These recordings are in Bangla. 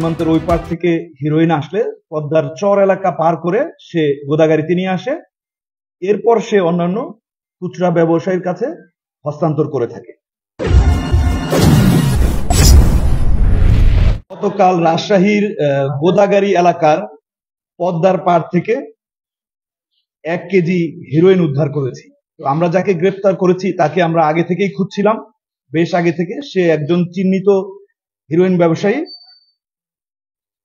সীমান্তের ওই পার থেকে হিরোইন আসলে পদ্মার চর এলাকা পার করে সে গোদাগাড়িতে নিয়ে আসে। এরপর সে অন্যান্য খুচরা ব্যবসায়ীর কাছে হস্তান্তর করে থাকে। গতকাল রাজশাহীর গোদাগাড়ি এলাকার পদ্মার পার থেকে 1 কেজি হিরোইন উদ্ধার করেছি। তো আমরা যাকে গ্রেফতার করেছি তাকে আমরা আগে থেকেই খুঁজছিলাম, বেশ আগে থেকে। সে একজন চিহ্নিত হিরোইন ব্যবসায়ী।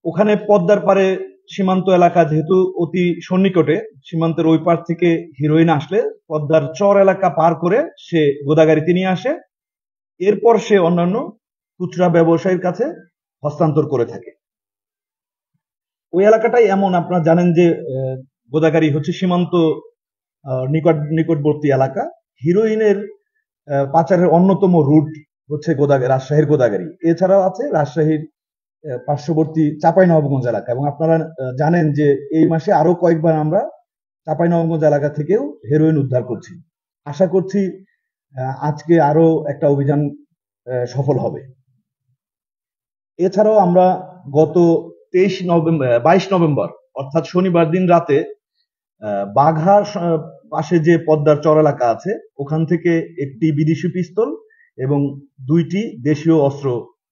ওখানে পদ্মার পারে সীমান্ত এলাকা যেহেতু অতি সন্নিকটে, সীমান্তের ওই পার থেকে হিরোইন আসলে পদ্মার চর এলাকা পার করে সে গোদাগাড়িতে নিয়ে আসে। এরপর সে অন্যান্য খুচরা ব্যবসায়ীর কাছে হস্তান্তর করে থাকে। ওই এলাকাটাই এমন, আপনারা জানেন যে গোদাগাড়ি হচ্ছে সীমান্ত নিকটবর্তী এলাকা। হিরোইনের পাচারের অন্যতম রুট হচ্ছে রাজশাহীর গোদাগাড়ি। এছাড়াও আছে রাজশাহীর পার্শ্ববর্তী চাঁপাইনবাবগঞ্জ এলাকা। এবং আপনারা জানেন যে এই মাসে আরো কয়েকবার আমরা চাঁপাইনবাবগঞ্জ এলাকা থেকেও হেরোইন উদ্ধার করছি। আশা করছি আজকে আরো একটা অভিযান সফল হবে। এছাড়াও আমরা গত 22 নভেম্বর অর্থাৎ শনিবার দিন রাতে বাঘার পাশে যে পদ্মার চর এলাকা আছে ওখান থেকে একটি বিদেশি পিস্তল এবং 2টি দেশীয় অস্ত্র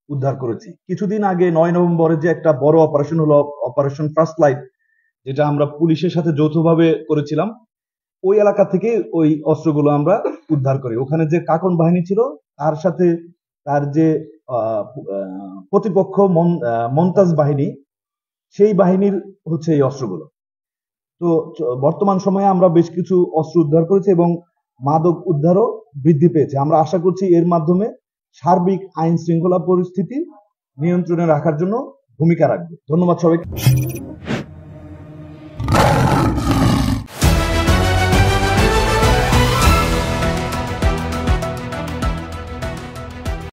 উদ্ধার করেছি। কিছুদিন আগে 9 নভেম্বরে যে একটা বড় অপারেশন হলো, অপারেশন ফার্স্ট লাইট, যেটা আমরা পুলিশের সাথে যৌথভাবে করেছিলাম, ওই এলাকা থেকে ওই অস্ত্রগুলো আমরা উদ্ধার করি। ওখানে যে কাকন বাহিনী ছিল তার সাথে তার যে প্রতিপক্ষ মন্তাজ বাহিনী, সেই বাহিনীর হচ্ছে এই অস্ত্রগুলো। তো বর্তমান সময়ে আমরা বেশ কিছু অস্ত্র উদ্ধার করেছি এবং মাদক উদ্ধারও বৃদ্ধি পেয়েছে। আমরা আশা করছি এর মাধ্যমে সার্বিক আইন শৃঙ্খলা পরিস্থিতি নিয়ন্ত্রণে রাখার জন্য ভূমিকা রাখবে। ধন্যবাদ সবাইকে।